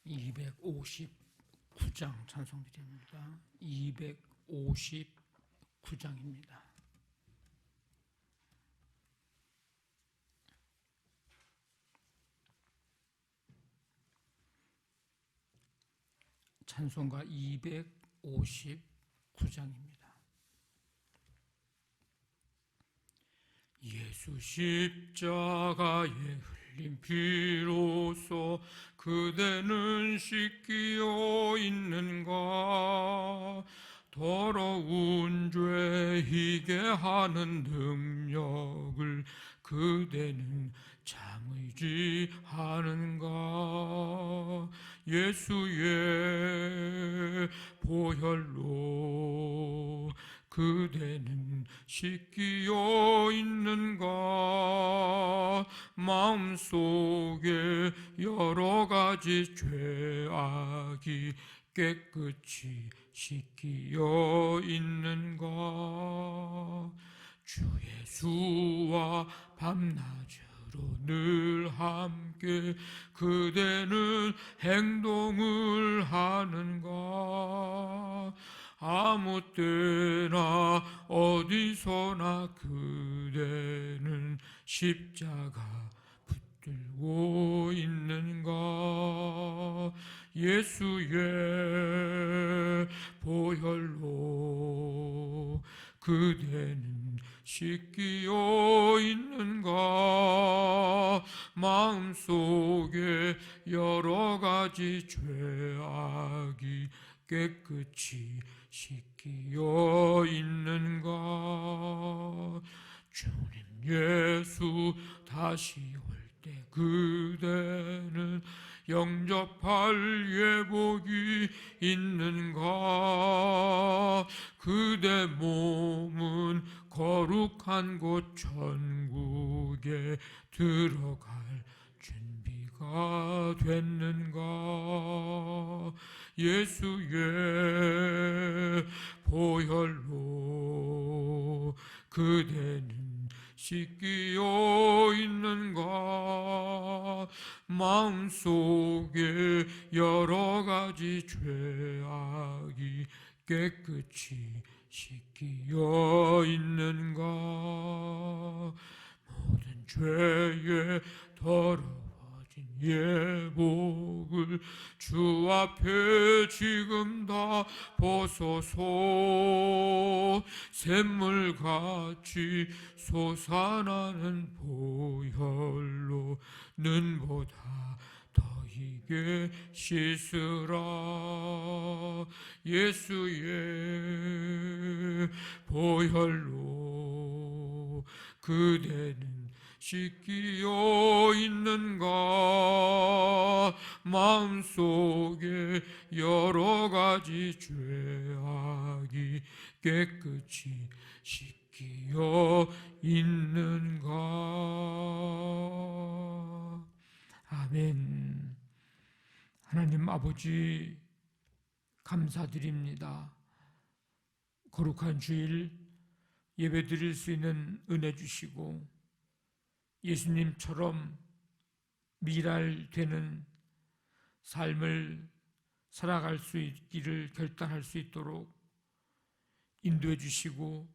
259장 찬송드립니다. 259장입니다. 찬송가 259장입니다. 예수 십자가에 흘린 피로써 그대는 씻기어 있는가? 더러운 죄 희게 하는 능력을 그대는 잠의지하는가? 예수의 보혈로 그대는 씻기어 있는가? 마음속에 여러 가지 죄악이 깨끗이 씻기어 있는가? 주 예수와 밤낮으로 늘 함께 그대는 행동을 하는가? 아무 때나 어디서나 그대는 십자가 붙들고 있는가? 예수의 보혈로 그대는 씻기어 있는가? 마음속에 여러 가지 죄악이 깨끗이 씻기어 있는가? 주님 예수 다시 올 때 그대는 영접할 예복이 있는가? 그대 몸은 거룩한 곳 천국에 들어갈 준비가 됐는가? 예수의 보혈로 그대는 씻기어 있는가? 마음속에 여러 가지 죄악이 깨끗이 씻기어 있는가? 모든 죄에 더러워진 예복을 주 앞에 지금 다 벗어서 샘물같이 솟아나는 보혈로 눈보다 더 희게 씻으라. 예수의 보혈로 그대는 씻기어 있는가? 마음속에 여러 가지 죄악이 깨끗이 씻기어 있는가? 아멘. 하나님 아버지 감사드립니다. 거룩한 주일 예배 드릴 수 있는 은혜 주시고 예수님처럼 미랄되는 삶을 살아갈 수 있기를 결단할 수 있도록 인도해 주시고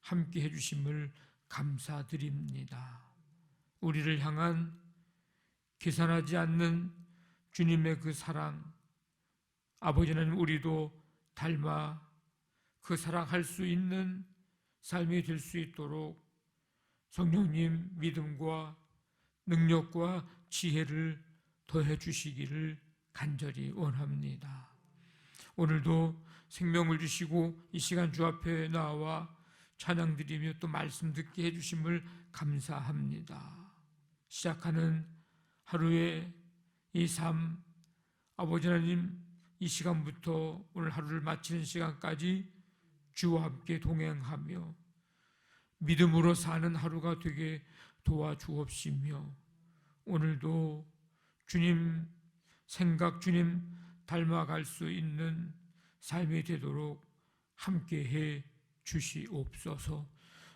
함께 해 주심을 감사드립니다. 우리를 향한 계산하지 않는 주님의 그 사랑, 아버지는 우리도 닮아 그 사랑할 수 있는 삶이 될 수 있도록 성령님 믿음과 능력과 지혜를 더해 주시기를 간절히 원합니다. 오늘도 생명을 주시고 이 시간 주 앞에 나와 찬양 드리며 또 말씀 듣게 해 주심을 감사합니다. 시작하는 하루의 이 삶, 아버지 하나님 이 시간부터 오늘 하루를 마치는 시간까지 주와 함께 동행하며 믿음으로 사는 하루가 되게 도와주옵시며 오늘도 주님 생각, 주님 닮아갈 수 있는 삶이 되도록 함께해 주시옵소서.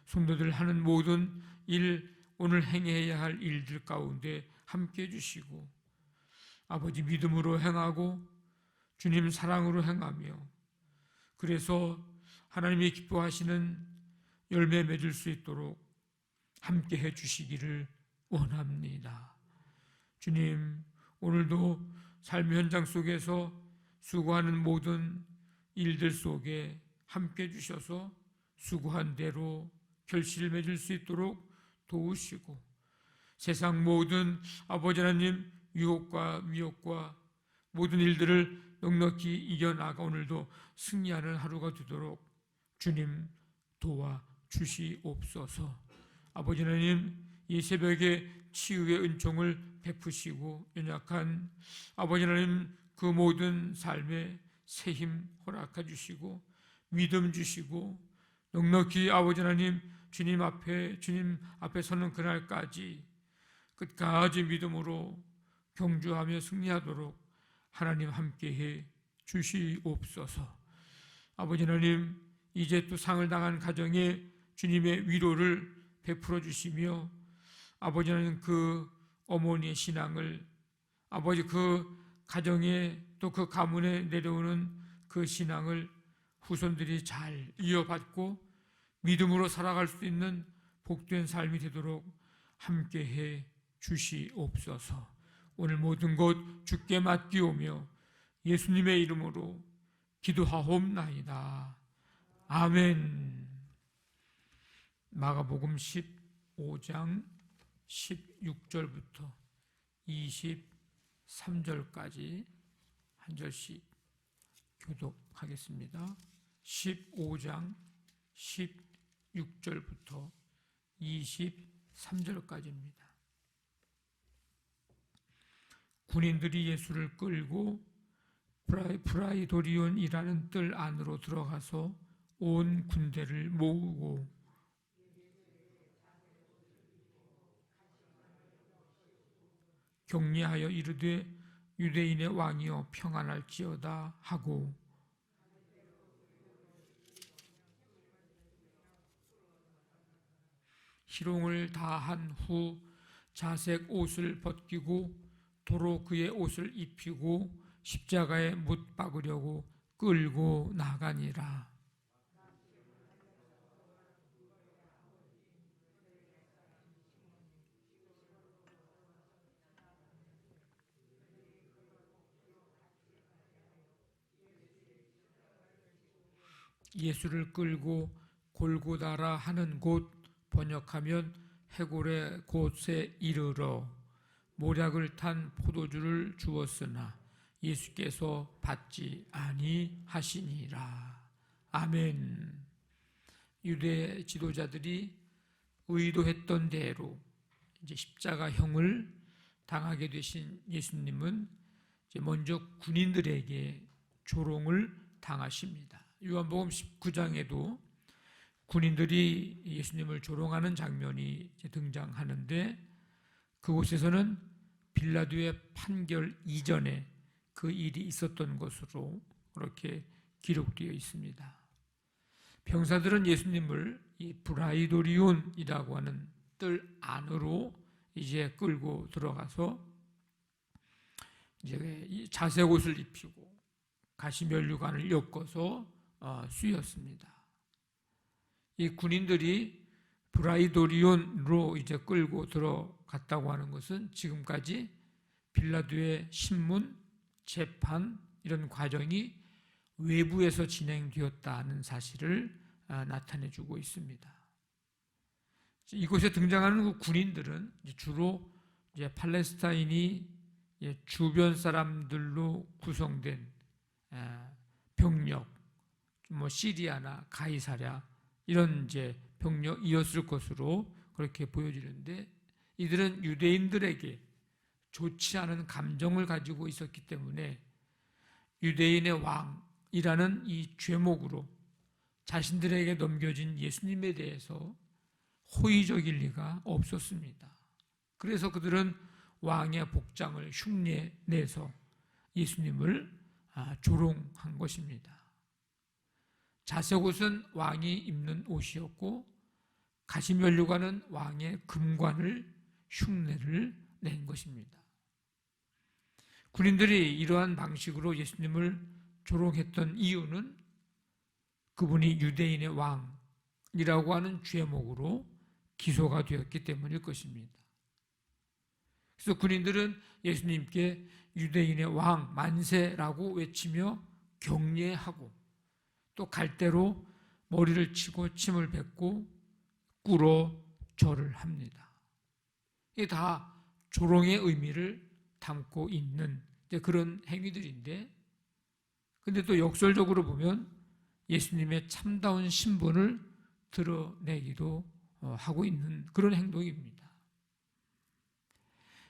성도들 하는 모든 일, 오늘 행해야 할 일들 가운데 함께해 주시고 아버지 믿음으로 행하고 주님 사랑으로 행하며, 그래서 하나님이 기뻐하시는 열매 맺을 수 있도록 함께 해 주시기를 원합니다. 주님, 오늘도 삶의 현장 속에서 수고하는 모든 일들 속에 함께 주셔서 수고한 대로 결실을 맺을 수 있도록 도우시고, 세상 모든 아버지 하나님 유혹과 미혹과 모든 일들을 넉넉히 이겨나가 오늘도 승리하는 하루가 되도록 주님 도와주시옵소서. 아버지 하나님, 이 새벽에 치유의 은총을 베푸시고 연약한 아버지 하나님 그 모든 삶에 새 힘 허락해 주시고 믿음 주시고 넉넉히 아버지 하나님 주님 앞에 서는 그날까지 끝까지 믿음으로 경주하며 승리하도록 하나님 함께해 주시옵소서. 아버지 하나님, 이제 또 상을 당한 가정에 주님의 위로를 베풀어 주시며 아버지 하나님 그 어머니의 신앙을, 아버지 그 가정에 또 그 가문에 내려오는 그 신앙을 후손들이 잘 이어받고 믿음으로 살아갈 수 있는 복된 삶이 되도록 함께해 주시옵소서. 오늘 모든 것 주께 맡기오며 예수님의 이름으로 기도하옵나이다. 아멘. 마가복음 15장 16절부터 23절까지 한 절씩 교독하겠습니다. 15장 16절부터 23절까지입니다. 군인들이 예수를 끌고 프라이도리온이라는 뜰 안으로 들어가서 온 군대를 모으고 격려하여 이르되 유대인의 왕이여 평안할지어다 하고, 희롱을 다한 후 자색 옷을 벗기고 도로 그의 옷을 입히고 십자가에 못 박으려고 끌고 나가니라. 예수를 끌고 골고다라 하는 곳, 번역하면 해골의 곳에 이르러 모략을 탄 포도주를 주었으나 예수께서 받지 아니하시니라. 아멘. 유대 지도자들이 의도했던 대로 이제 십자가형을 당하게 되신 예수님은 이제 먼저 군인들에게 조롱을 당하십니다. 요한복음 19장에도 군인들이 예수님을 조롱하는 장면이 등장하는데, 그곳에서는 빌라도의 판결 이전에 그 일이 있었던 것으로 그렇게 기록되어 있습니다. 병사들은 예수님을 이 브라이도리온이라고 하는 뜰 안으로 이제 끌고 들어가서 이제 자색 옷을 입히고 가시면류관을 엮어서 쑤였습니다. 이 군인들이 브라이도리온으로 이제 끌고 들어갔다고 하는 것은 지금까지 빌라도의 신문, 재판 이런 과정이 외부에서 진행되었다는 사실을 나타내주고 있습니다. 이곳에 등장하는 그 군인들은 주로 이제 팔레스타인이 주변 사람들로 구성된 병력, 시리아나 가이사랴 이런 이제 병력이었을 것으로 그렇게 보여지는데, 이들은 유대인들에게 좋지 않은 감정을 가지고 있었기 때문에 유대인의 왕이라는 이 죄목으로 자신들에게 넘겨진 예수님에 대해서 호의적일 리가 없었습니다. 그래서 그들은 왕의 복장을 흉내내서 예수님을 조롱한 것입니다. 자색 옷은 왕이 입는 옷이었고 가시면류관은 왕의 금관을 흉내를 낸 것입니다. 군인들이 이러한 방식으로 예수님을 조롱했던 이유는 그분이 유대인의 왕이라고 하는 죄목으로 기소가 되었기 때문일 것입니다. 그래서 군인들은 예수님께 유대인의 왕 만세라고 외치며 경례하고 또 갈대로 머리를 치고 침을 뱉고 꿇어 절을 합니다. 이게 다 조롱의 의미를 담고 있는 그런 행위들인데, 근데 또 역설적으로 보면 예수님의 참다운 신분을 드러내기도 하고 있는 그런 행동입니다.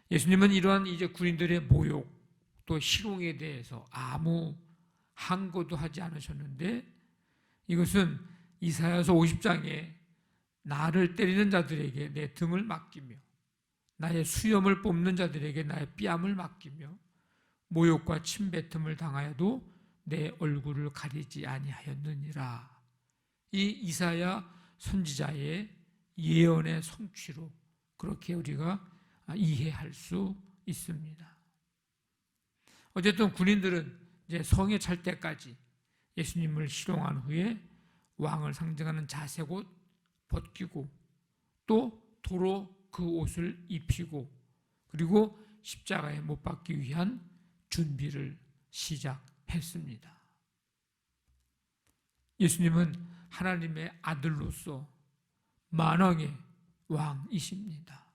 예수님은 이러한 이제 군인들의 모욕 또 희롱에 대해서 아무 항거도 하지 않으셨는데, 이것은 이사야서 50장에 나를 때리는 자들에게 내 등을 맡기며 나의 수염을 뽑는 자들에게 나의 뺨을 맡기며 모욕과 침뱉음을 당하여도 내 얼굴을 가리지 아니하였느니라. 이 이사야 선지자의 예언의 성취로 그렇게 우리가 이해할 수 있습니다. 어쨌든 군인들은 이제 성에 찰 때까지 예수님을 희롱한 후에 왕을 상징하는 자색옷 벗기고 또 도로 그 옷을 입히고 그리고 십자가에 못 박기 위한 준비를 시작했습니다. 예수님은 하나님의 아들로서 만왕의 왕이십니다.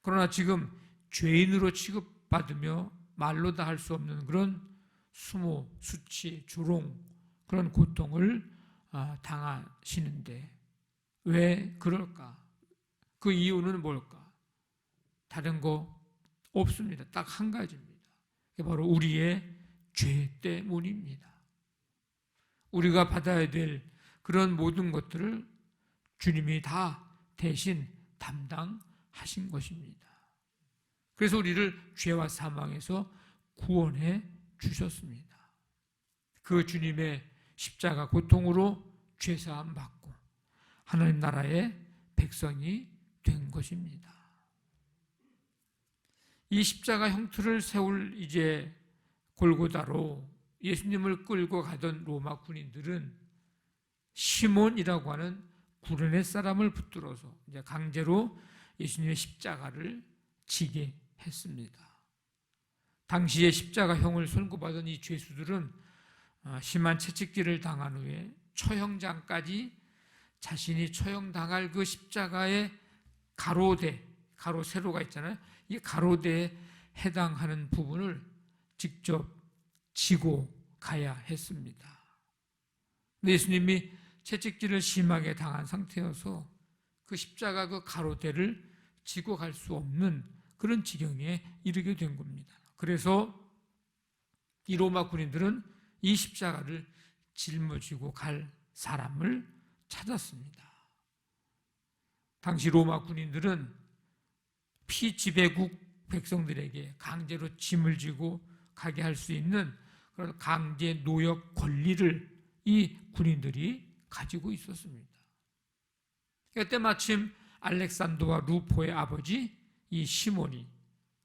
그러나 지금 죄인으로 취급받으며 말로 다 할 수 없는 그런 수모, 수치, 조롱, 그런 고통을 당하시는데 왜 그럴까? 그 이유는 뭘까? 다른 거 없습니다. 딱 한 가지입니다. 그게 바로 우리의 죄 때문입니다. 우리가 받아야 될 그런 모든 것들을 주님이 다 대신 담당하신 것입니다. 그래서 우리를 죄와 사망에서 구원해 주셨습니다. 그 주님의 십자가 고통으로 죄사함 받고 하나님 나라의 백성이 된 것입니다. 이 십자가 형틀을 세울 이제 골고다로 예수님을 끌고 가던 로마 군인들은 시몬이라고 하는 구레네 사람을 붙들어서 이제 강제로 예수님의 십자가를 지게 했습니다. 당시에 십자가형을 선고받은 이 죄수들은 심한 채찍질을 당한 후에 처형장까지 자신이 처형당할 그 십자가의 가로대, 가로 세로가 있잖아요. 이 가로대에 해당하는 부분을 직접 지고 가야 했습니다. 근데 예수님이 채찍질을 심하게 당한 상태여서 그 십자가 그 가로대를 지고 갈 수 없는 그런 지경에 이르게 된 겁니다. 그래서 이 로마 군인들은 이 십자가를 짊어지고 갈 사람을 찾았습니다. 당시 로마 군인들은 피지배국 백성들에게 강제로 짐을 지고 가게 할 수 있는 그런 강제 노역 권리를 이 군인들이 가지고 있었습니다. 그때 마침 알렉산더와 루포의 아버지 이 시몬이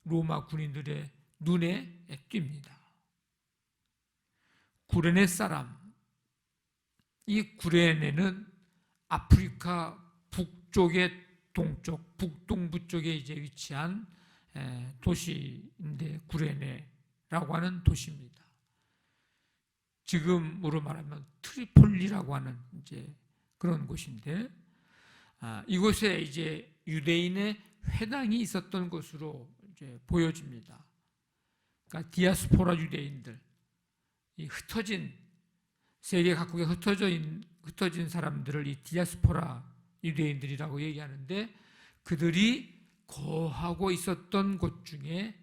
로마 군인들의 눈에 띕니다. 구레네 사람, 이 구레네는 아프리카 북쪽의 동쪽, 북동부 쪽에 이제 위치한 도시인데 구레네라고 하는 도시입니다. 지금으로 말하면 트리폴리라고 하는 이제 그런 곳인데, 이곳에 이제 유대인의 회당이 있었던 것으로 이제 보여집니다. 그러니까 디아스포라 유대인들, 이 흩어진 세계 각국에 흩어진 사람들을 이 디아스포라 유대인들이라고 얘기하는데, 그들이 거하고 있었던 곳 중에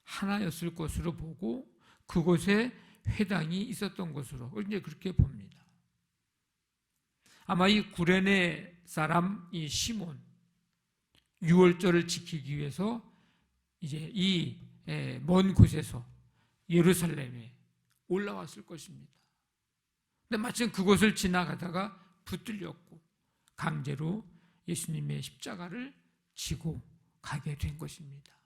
하나였을 것으로 보고 그곳에 회당이 있었던 것으로 이제 그렇게 봅니다. 아마 이 구레네 사람 이 시몬, 유월절을 지키기 위해서 이제 이 먼 곳에서 예루살렘에 올라왔을 것입니다. 근데 마침 그곳을 지나가다가 붙들렸고 강제로 예수님의 십자가를 지고 가게 된 것입니다.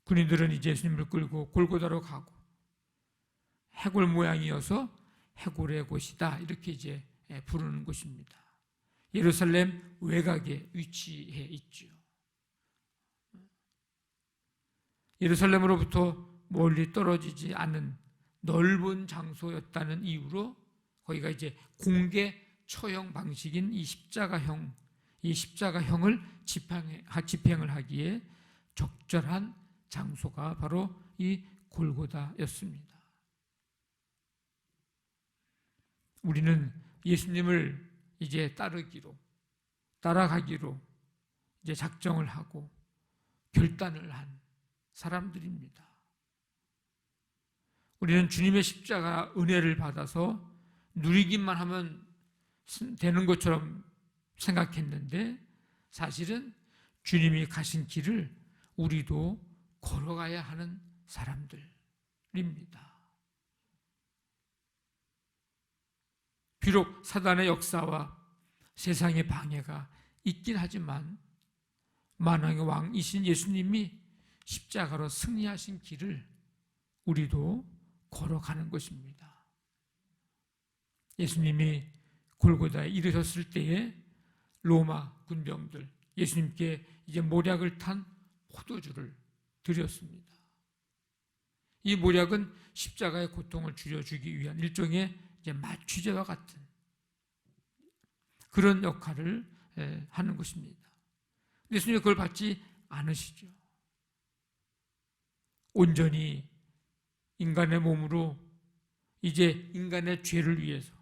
군인들은 이제 예수님을 끌고 골고다로 가고, 해골 모양이어서 해골의 곳이다 이렇게 이제 부르는 곳입니다. 예루살렘 외곽에 위치해 있죠. 예루살렘으로부터 멀리 떨어지지 않은 넓은 장소였다는 이유로 거기가 이제 공개 처형 방식인 이 십자가형을 집행을 하기에 적절한 장소가 바로 이 골고다였습니다. 우리는 예수님을 이제 따라가기로 이제 작정을 하고 결단을 한 사람들입니다. 우리는 주님의 십자가 은혜를 받아서 누리기만 하면 되는 것처럼 생각했는데 사실은 주님이 가신 길을 우리도 걸어가야 하는 사람들입니다. 비록 사단의 역사와 세상의 방해가 있긴 하지만 만왕의 왕이신 예수님이 십자가로 승리하신 길을 우리도 걸어가는 것입니다. 예수님이 골고다에 이르셨을 때에 로마 군병들 예수님께 이제 모략을 탄 포도주를 드렸습니다. 이 모략은 십자가의 고통을 줄여주기 위한 일종의 이제 마취제와 같은 그런 역할을 하는 것입니다. 예수님이 그걸 받지 않으시죠. 온전히 인간의 몸으로 이제 인간의 죄를 위해서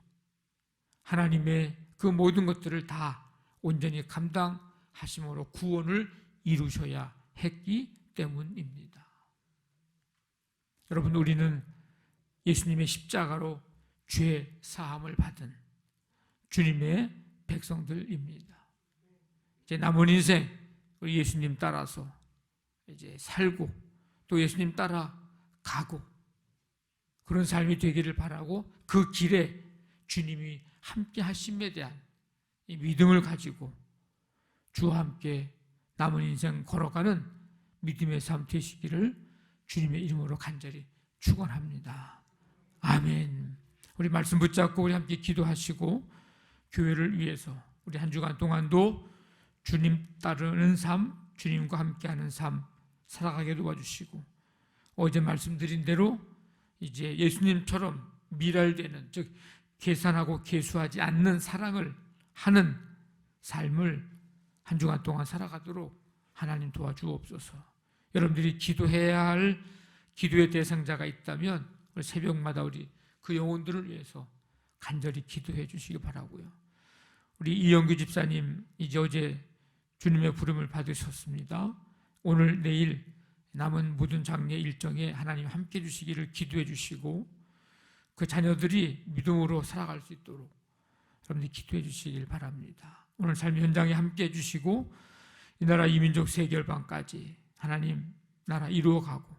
하나님의 그 모든 것들을 다 온전히 감당하심으로 구원을 이루셔야 했기 때문입니다. 여러분, 우리는 예수님의 십자가로 죄 사함을 받은 주님의 백성들입니다. 이제 남은 인생 우리 예수님 따라서 이제 살고 또 예수님 따라 가고 그런 삶이 되기를 바라고 그 길에 주님이 함께 하심에 대한 이 믿음을 가지고 주와 함께 남은 인생 걸어가는 믿음의 삶 되시기를 주님의 이름으로 간절히 축원합니다. 아멘. 우리 말씀 붙잡고 우리 함께 기도하시고 교회를 위해서 우리 한 주간 동안도 주님 따르는 삶, 주님과 함께하는 삶 살아가게 도와주시고 어제 말씀드린 대로 이제 예수님처럼 미랄되는, 즉 계산하고 계수하지 않는 사랑을 하는 삶을 한 주간 동안 살아가도록 하나님 도와주옵소서. 여러분들이 기도해야 할 기도의 대상자가 있다면 우리 새벽마다 우리 그 영혼들을 위해서 간절히 기도해 주시기 바라고요. 우리 이영규 집사님 이제 어제 주님의 부름을 받으셨습니다. 오늘 내일 남은 모든 장례 일정에 하나님 함께 해 주시기를 기도해 주시고 그 자녀들이 믿음으로 살아갈 수 있도록 여러분들이 기도해 주시길 바랍니다. 오늘 삶 현장에 함께 해 주시고 이 나라 이민족 세계열방까지 하나님 나라 이루어가고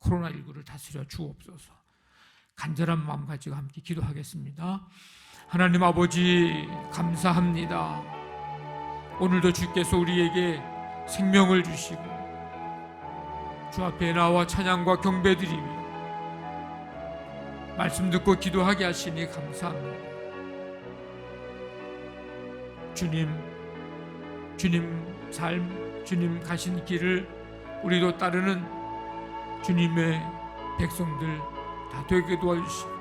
코로나19를 다스려 주옵소서. 간절한 마음 가지고 함께 기도하겠습니다. 하나님 아버지 감사합니다. 오늘도 주께서 우리에게 생명을 주시고 주 앞에 나와 찬양과 경배드리며 말씀 듣고 기도하게 하시니 감사합니다. 주님 삶, 주님 가신 길을 우리도 따르는 주님의 백성들 다 되게 도와주시고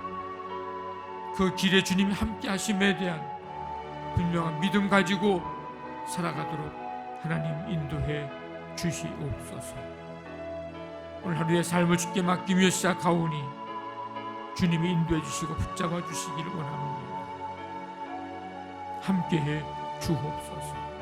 그 길에 주님이 함께 하심에 대한 분명한 믿음 가지고 살아가도록 하나님 인도해 주시옵소서. 오늘 하루의 삶을 주께 맡기며 시작하오니 주님이 인도해 주시고 붙잡아 주시기를 원합니다. 함께해 주옵소서.